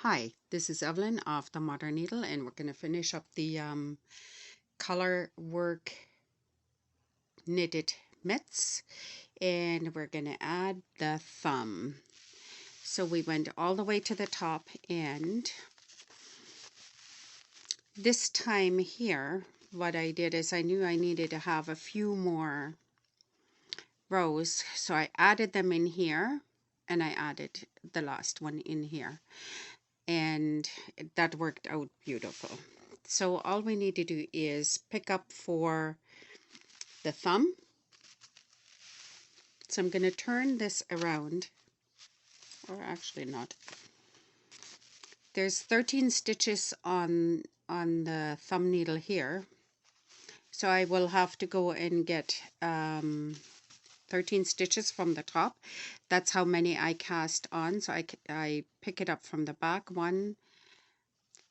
Hi, this is Evelyn of the Modern Needle, and we're going to finish up the color work knitted mitts, and we're going to add the thumb. So we went all the way to the top, and this time here, what I did is I knew I needed to have a few more rows, so I added them in here, and I added the last one in here. And that worked out beautiful. So all we need to do is pick up for the thumb. So I'm going to turn this around, or actually not. There's 13 stitches on the thumb needle here. So I will have to go and get 13 stitches from the top. That's how many I cast on. So I pick it up from the back. 1,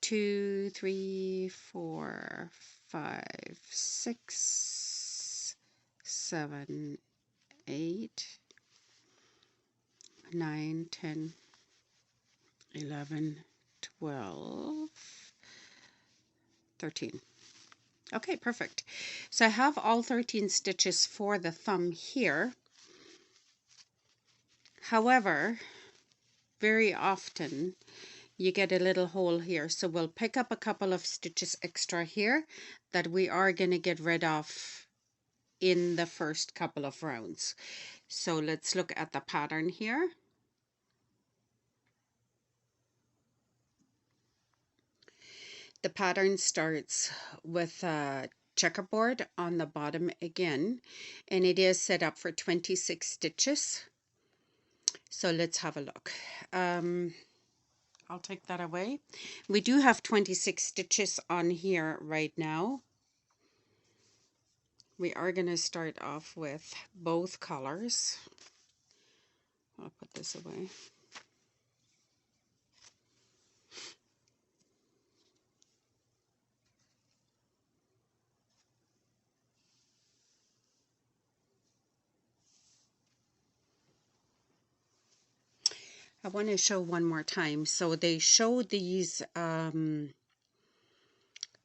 2, 3, 4, 5, 6, 7, 8, 9, 10, 11, 12, 13. Okay, perfect. So I have all 13 stitches for the thumb here. However, very often you get a little hole here. So we'll pick up a couple of stitches extra here that we are going to get rid of in the first couple of rounds. So let's look at the pattern here. The pattern starts with a checkerboard on the bottom again, and it is set up for 26 stitches. So let's have a look. I'll take that away. We do have 26 stitches on here right now. We are going to start off with both colors. I'll put this away. I want to show one more time. So they show these the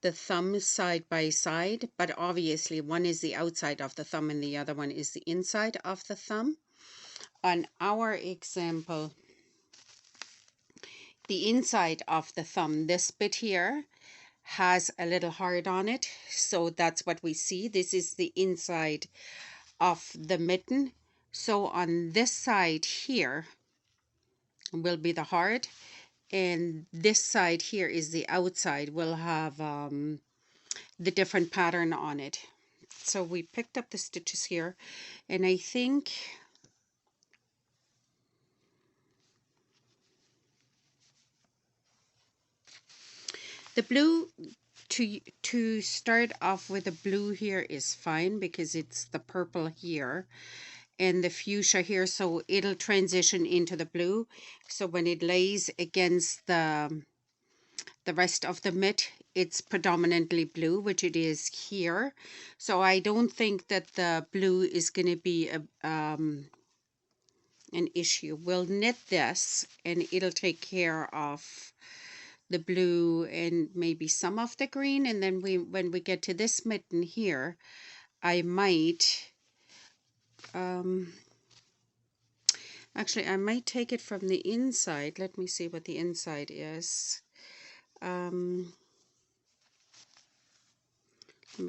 thumb side by side, but obviously one is the outside of the thumb and the other one is the inside of the thumb. On our example, the inside of the thumb, this bit here, has a little heart on it, so that's what we see. This is the inside of the mitten. So on this side here will be the heart, and this side here is the outside. Will have the different pattern on it. So we picked up the stitches here, and I think the blue, to start off with, the blue here is fine because it's the purple here and the fuchsia here, so it'll transition into the blue. So when it lays against the rest of the mitt, it's predominantly blue, which it is here. So I don't think that the blue is going to be an issue. We'll knit this and it'll take care of the blue and maybe some of the green, and then when we get to this mitten here, I might actually I might take it from the inside. Let me see what the inside is. Let me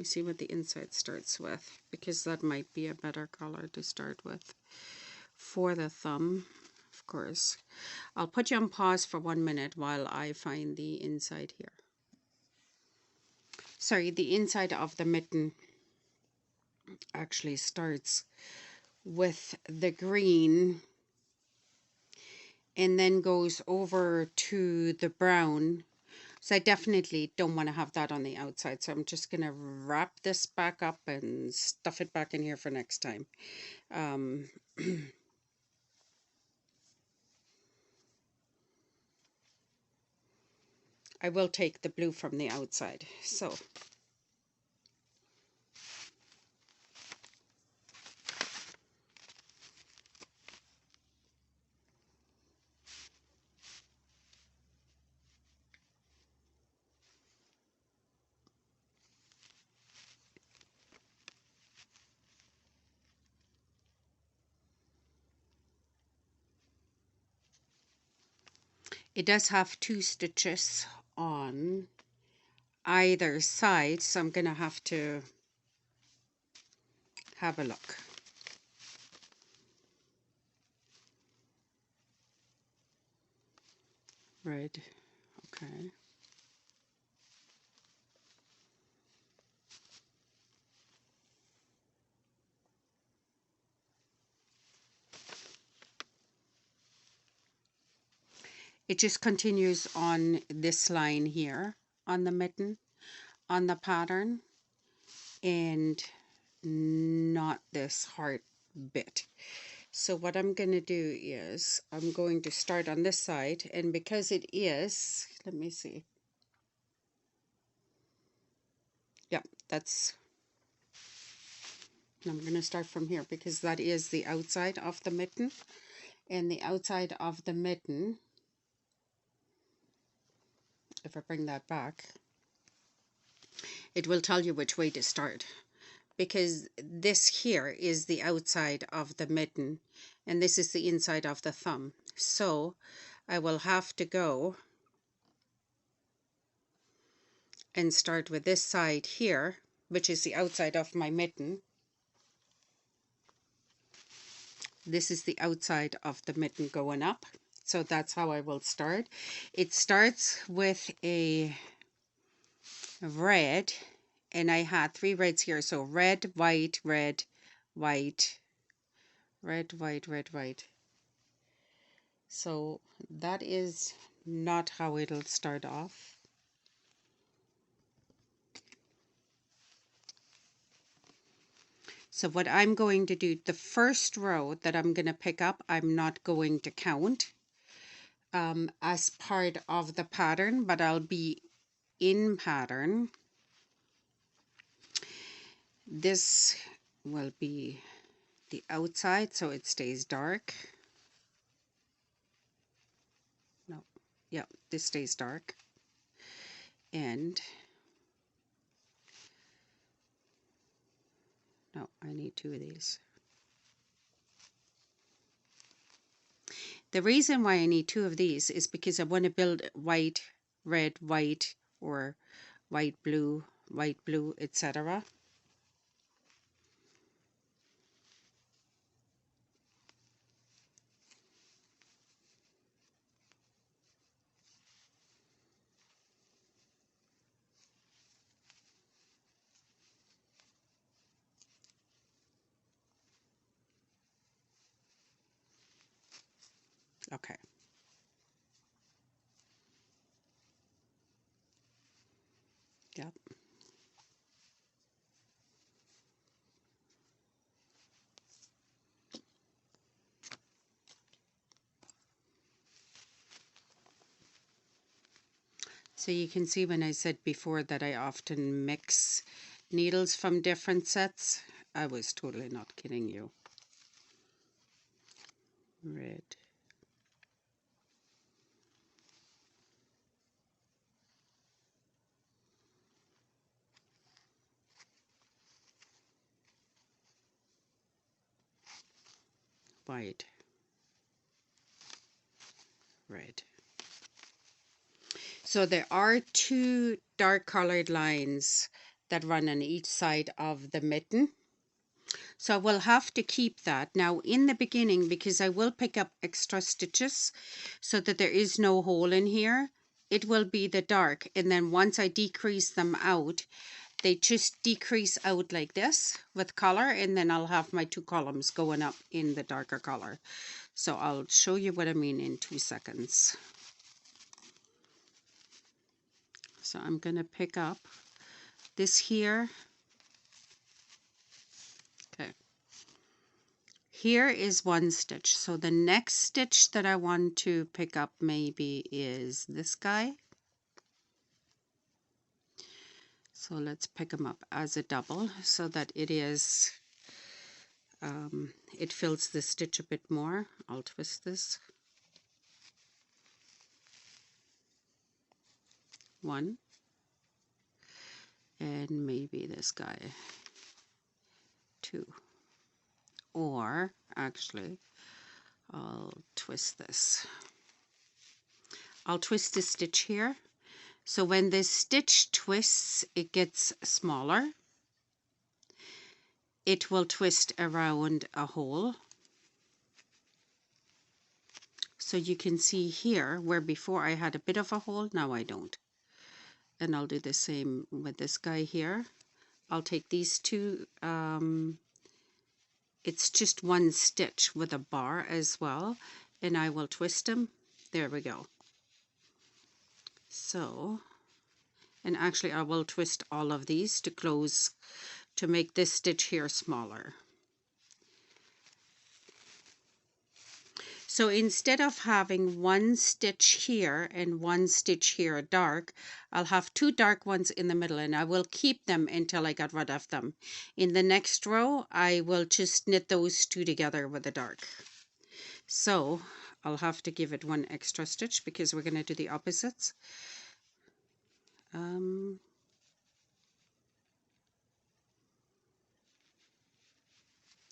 see what the inside starts with, because that might be a better color to start with for the thumb. Of course, I'll put you on pause for 1 minute while I find the inside here. Sorry, the inside of the mitten actually starts with the green and then goes over to the brown. So I definitely don't want to have that on the outside. So I'm just going to wrap this back up and stuff it back in here for next time. I will take the blue from the outside. So It does have 2 stitches on either side, so I'm gonna have to have a look. Red, okay. It just continues on this line here on the mitten, on the pattern, and not this hard bit. So what I'm going to do is I'm going to start on this side, and because it is, let me see. Yeah, I'm going to start from here because that is the outside of the mitten, and the outside of the mitten, if I bring that back, it will tell you which way to start, because this here is the outside of the mitten and this is the inside of the thumb. So I will have to go and start with this side here, which is the outside of my mitten. This is the outside of the mitten going up. So that's how I will start. It starts with a red, and I had 3 reds here. So red, white, red, white, red, white, red, white. So that is not how it'll start off. So what I'm going to do, the first row that I'm going to pick up, I'm not going to count as part of the pattern, but I'll be in pattern. This will be the outside, so it stays dark. No, yeah, this stays dark. And no, I need 2 of these. The reason why I need 2 of these is because I want to build white, red, white, or white, blue, etc. Okay. Yep. So you can see when I said before that I often mix needles from different sets, I was totally not kidding you. Red. White. Red. So there are 2 dark colored lines that run on each side of the mitten. So I will have to keep that. Now in the beginning, because I will pick up extra stitches so that there is no hole in here, it will be the dark. And then once I decrease them out, they just decrease out like this with color, and then I'll have my 2 columns going up in the darker color. So I'll show you what I mean in 2 seconds. So I'm going to pick up this here. Okay. Here is 1 stitch. So the next stitch that I want to pick up maybe is this guy. So let's pick them up as a double so that it is, it fills the stitch a bit more. I'll twist this. 1. And maybe this guy 2, or actually I'll twist this. I'll twist the stitch here. So when this stitch twists, it gets smaller. It will twist around a hole. So you can see here where before I had a bit of a hole, now I don't. And I'll do the same with this guy here. I'll take these two, it's just one stitch with a bar as well, and I will twist them. There we go. So, and actually I will twist all of these to close, to make this stitch here smaller. So instead of having one stitch here and one stitch here dark, I'll have two dark ones in the middle, and I will keep them until I get rid of them. In the next row, I will just knit those two together with the dark. So I'll have to give it one extra stitch because we're going to do the opposites.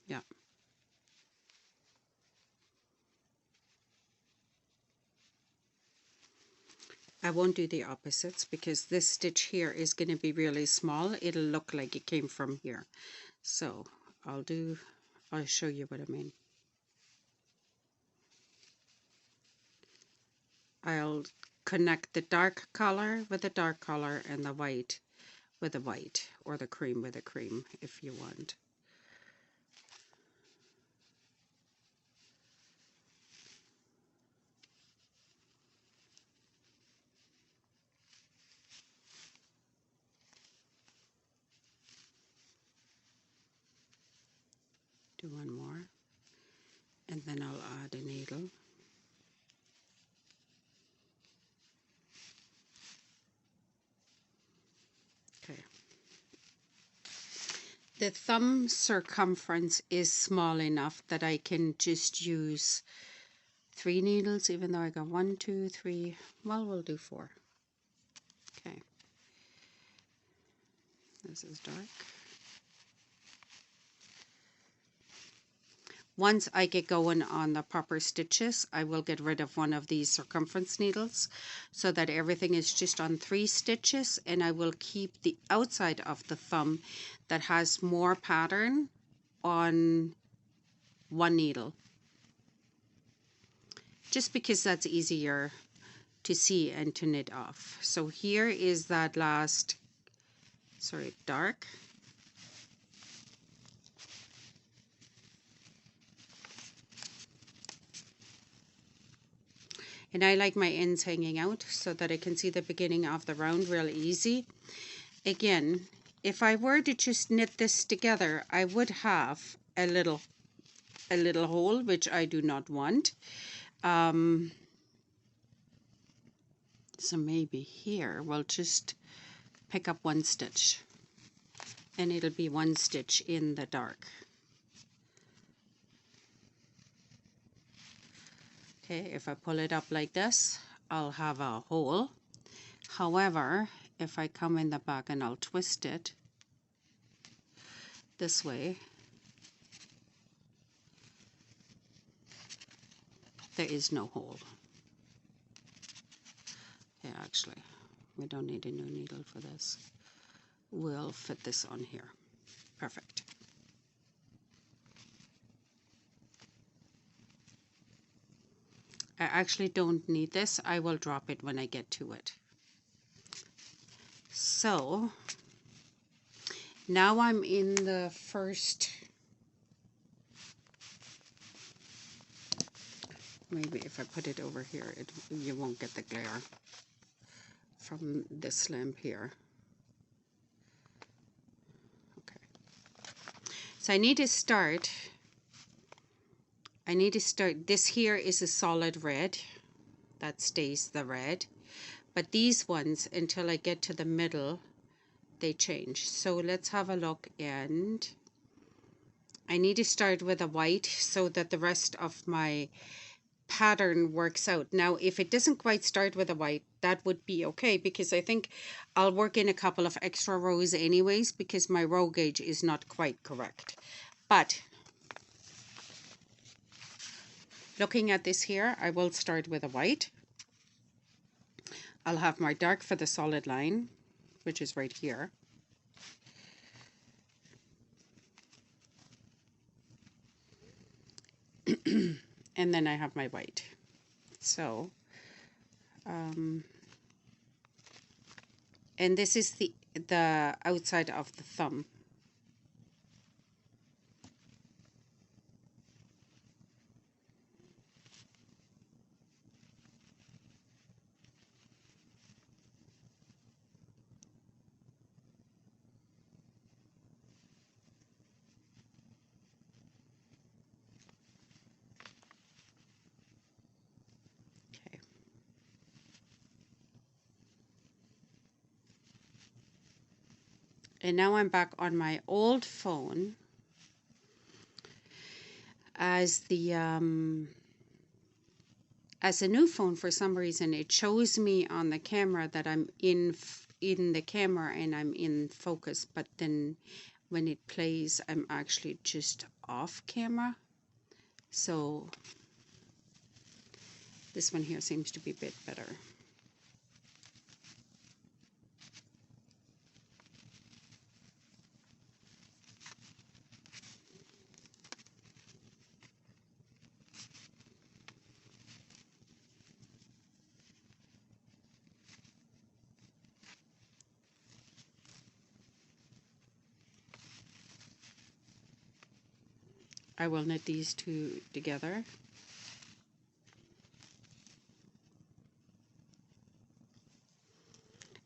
Yeah. I won't do the opposites because this stitch here is going to be really small. It'll look like it came from here. So I'll show you what I mean. I'll connect the dark color with the dark color and the white with the white, or the cream with the cream if you want. Do one more, and then I'll add a needle. Okay. The thumb circumference is small enough that I can just use 3 needles, even though I got 1, 2, 3. Well, we'll do 4. Okay. This is dark. Once I get going on the proper stitches, I will get rid of one of these circumference needles so that everything is just on 3 stitches, and I will keep the outside of the thumb that has more pattern on 1 needle. Just because that's easier to see and to knit off. So here is that last, dark. And I like my ends hanging out so that I can see the beginning of the round real easy. Again, if I were to just knit this together, I would have a little hole, which I do not want. So maybe here we'll just pick up 1 stitch, and it'll be 1 stitch in the dark. Okay, if I pull it up like this, I'll have a hole. However, if I come in the back and I'll twist it this way, there is no hole. Okay, actually, we don't need a new needle for this. We'll fit this on here. Perfect. I actually don't need this. I will drop it when I get to it. So now I'm in the first, maybe if I put it over here, you won't get the glare from this lamp here. Okay. So I need to start, this here is a solid red. That stays the red. But these ones, until I get to the middle, they change. So let's have a look, and I need to start with a white so that the rest of my pattern works out. Now, if it doesn't quite start with a white, that would be okay, because I think I'll work in a couple of extra rows anyways, because my row gauge is not quite correct. But looking at this here, I will start with a white. I'll have my dark for the solid line, which is right here. And then I have my white. So, and this is the outside of the thumb. Okay. And now I'm back on my old phone as a new phone. For some reason it shows me on the camera that I'm in the camera and I'm in focus, but then when it plays I'm actually just off camera. So this one here seems to be a bit better. I will knit these two together.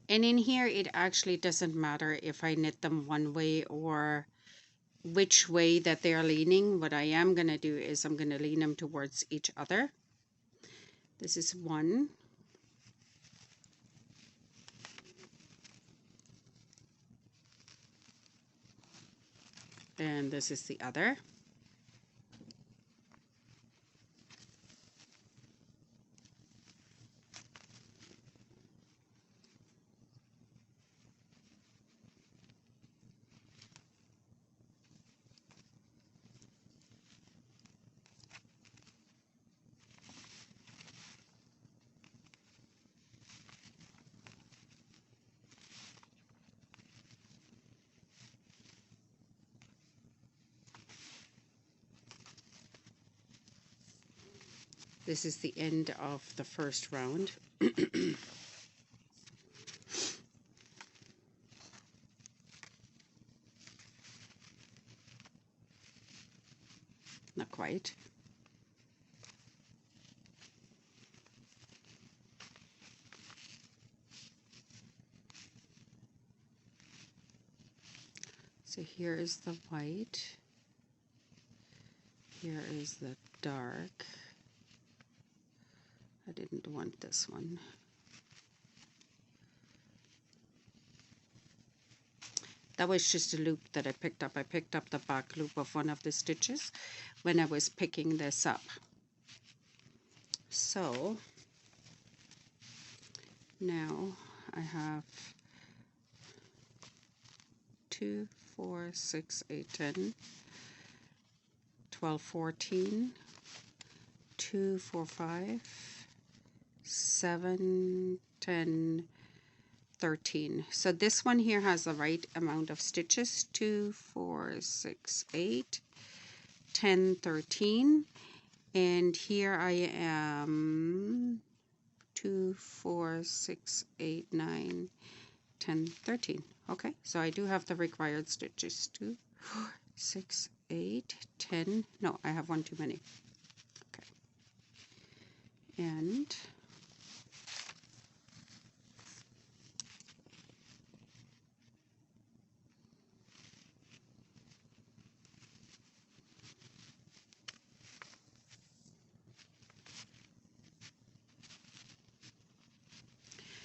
And in here it actually doesn't matter if I knit them one way or which way that they're leaning. What I am going to do is I'm going to lean them towards each other. This is one. And this is the other. This is the end of the first round. Not quite. So here is the white. Here is the dark. I didn't want this one. That was just a loop that I picked up. I picked up the back loop of one of the stitches when I was picking this up. So now I have 2, 4, 6, 8, 10, 12, 14, 2, 4, 5, 7, 10, 13. So this one here has the right amount of stitches. 2, 4, 6, 8, 10, 13. And here I am 2, 4, 6, 8, 9, 10, 13. Okay, so I do have the required stitches. 2, 4, 6, 8, 10. No, I have one too many. Okay. And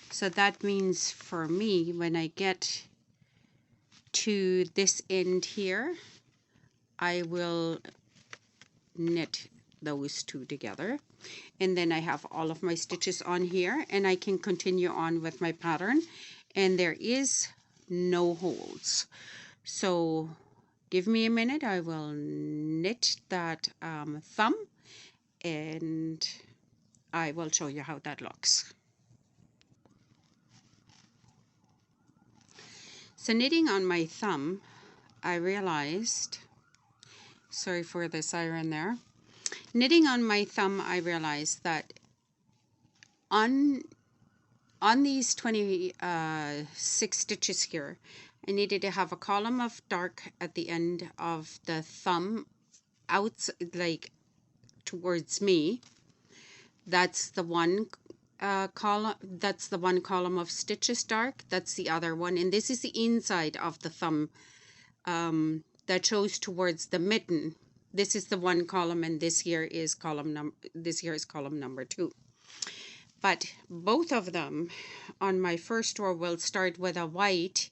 so that means for me, when I get to this end here, I will knit those two together. And then I have all of my stitches on here and I can continue on with my pattern. And there is no holes. So give me a minute. I will knit that thumb and I will show you how that looks. So knitting on my thumb, I realized, sorry for the siren there. Knitting on my thumb, I realized that on these 26 stitches here, I needed to have a column of dark at the end of the thumb, out like towards me. That's the one column. That's the one column of stitches dark. That's the other one, and this is the inside of the thumb that shows towards the mitten. This is the one column, and this here is column number 2. But both of them on my first row will start with a white,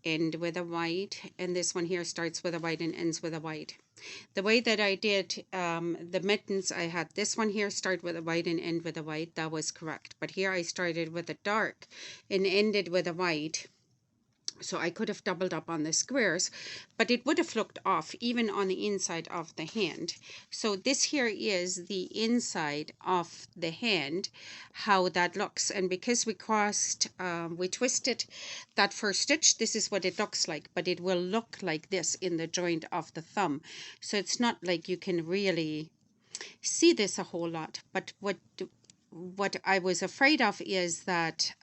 end with a white, and this one here starts with a white and ends with a white. The way that I did the mittens, I had this one here start with a white and end with a white. That was correct. But here I started with a dark and ended with a white. So I could have doubled up on the squares, but it would have looked off even on the inside of the hand. So this here is the inside of the hand, how that looks. And because we we twisted that first stitch, this is what it looks like, but it will look like this in the joint of the thumb. So it's not like you can really see this a whole lot. But what I was afraid of is that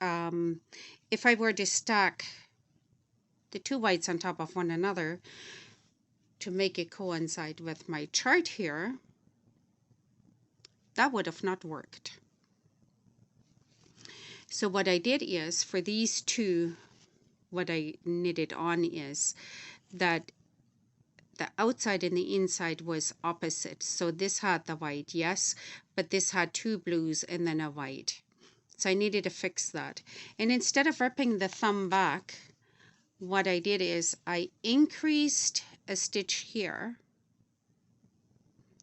if I were to stack the two whites on top of one another to make it coincide with my chart here, that would have not worked. So what I did is, for these two, what I knitted on is that the outside and the inside was opposite. So this had the white, yes, but this had 2 blues and then a white. So I needed to fix that. And instead of ripping the thumb back, what I did is I increased a stitch here.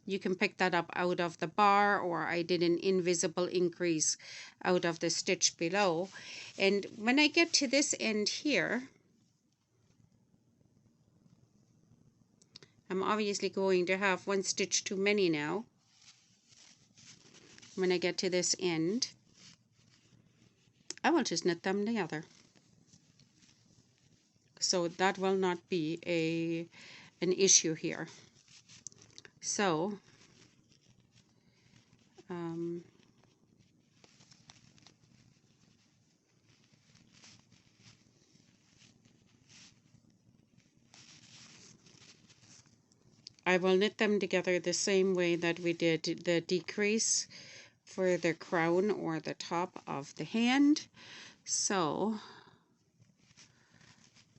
You can pick that up out of the bar, or I did an invisible increase out of the stitch below. And when I get to this end here, I'm obviously going to have 1 stitch too many now. When I get to this end, I will just knit them together. So that will not be an issue here. So I will knit them together the same way that we did the decrease for the crown or the top of the hand. So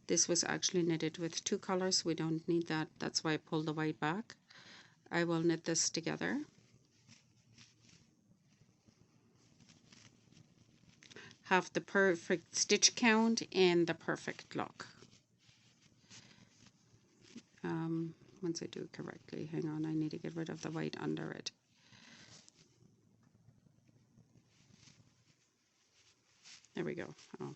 this was actually knitted with 2 colors. We don't need that. That's why I pulled the white back. I will knit this together. Have the perfect stitch count and the perfect look. Once I do it correctly, hang on, I need to get rid of the white under it. There we go. Oh.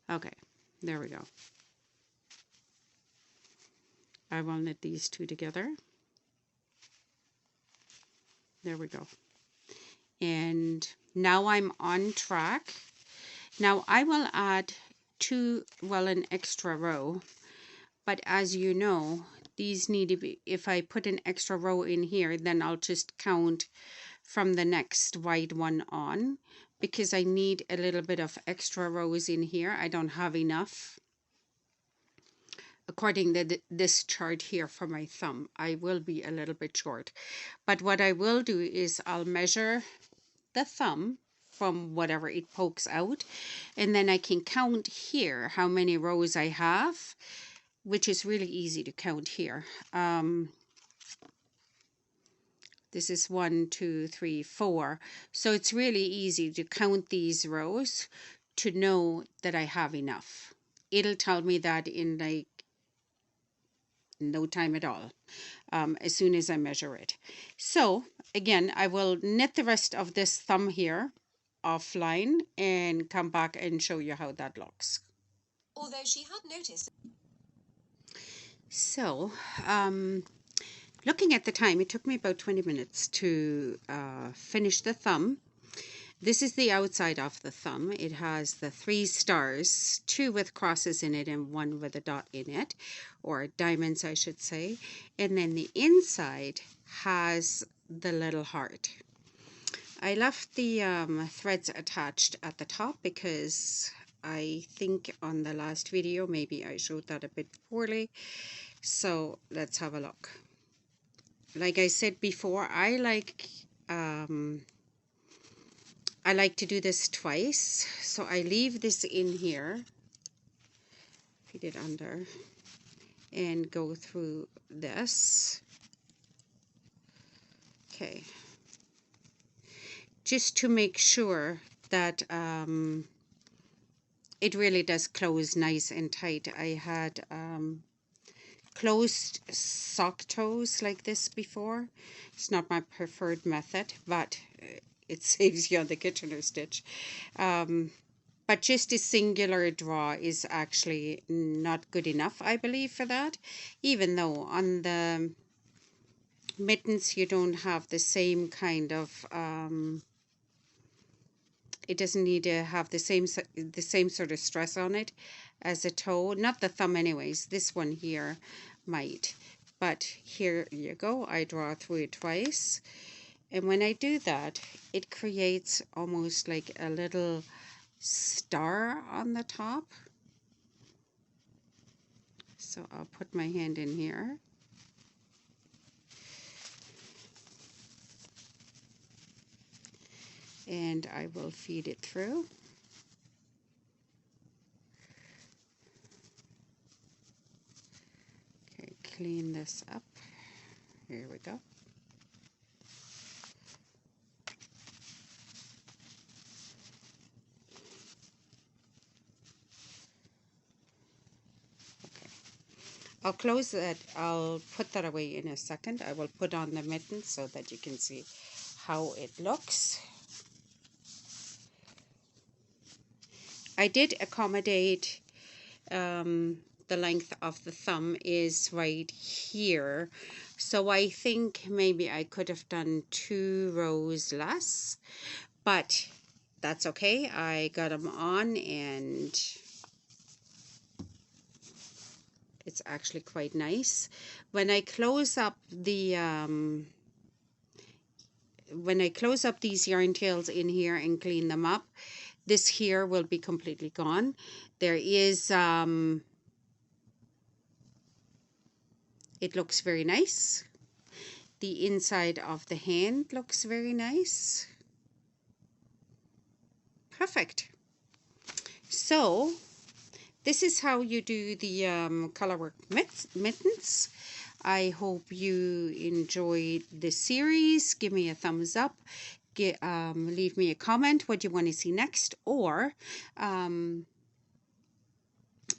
Okay, there we go. I will knit these 2 together. There we go. And now I'm on track. Now I will add an extra row, but as you know, these need to be, if I put an extra row in here, then I'll just count from the next white one on, because I need a little bit of extra rows in here. I don't have enough. According to this chart here for my thumb, I will be a little bit short. But what I will do is I'll measure the thumb from whatever it pokes out, and then I can count here how many rows I have, which is really easy to count here. This is 1, 2, 3, 4. So it's really easy to count these rows to know that I have enough. It'll tell me that in like no time at all, as soon as I measure it. So again, I will knit the rest of this thumb here offline and come back and show you how that looks. Although she had noticed. So, looking at the time, it took me about 20 minutes to finish the thumb. This is the outside of the thumb. It has the 3 stars, 2 with crosses in it and 1 with a dot in it, or diamonds, I should say. And then the inside has the little heart. I left the threads attached at the top because I think on the last video maybe I showed that a bit poorly. So let's have a look. Like I said before, I like to do this twice. So I leave this in here, feed it under, and go through this. Okay. Just to make sure that it really does close nice and tight. I had closed sock toes like this before. It's not my preferred method, but it saves you on the Kitchener stitch. But just a singular draw is actually not good enough, I believe, for that. Even though on the mittens you don't have the same kind of it doesn't need to have the same sort of stress on it as a toe. Not the thumb anyways. This one here might. But here you go. I draw through it twice. And when I do that, it creates almost like a little star on the top. So I'll put my hand in here. And I will feed it through. Okay, clean this up. Here we go. Okay, I'll close that. I'll put that away in a second. I will put on the mitten so that you can see how it looks. I did accommodate the length of the thumb is right here, so I think maybe I could have done 2 rows less, but that's okay. I got them on and it's actually quite nice. When I close up the these yarn tails in here and clean them up, this here will be completely gone. There is it looks very nice. The inside of the hand looks very nice. Perfect. So this is how you do the colorwork mittens. I hope you enjoyed the series. Give me a thumbs up. Leave me a comment what you want to see next, or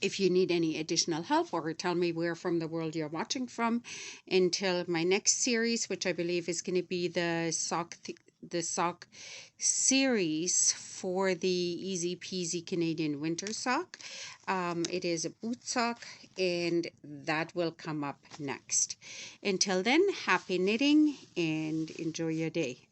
if you need any additional help, or tell me where from the world you're watching from. Until my next series, which I believe is going to be the sock series for the Easy Peasy Canadian Winter Sock. It is a boot sock, and that will come up next. Until then, happy knitting and enjoy your day.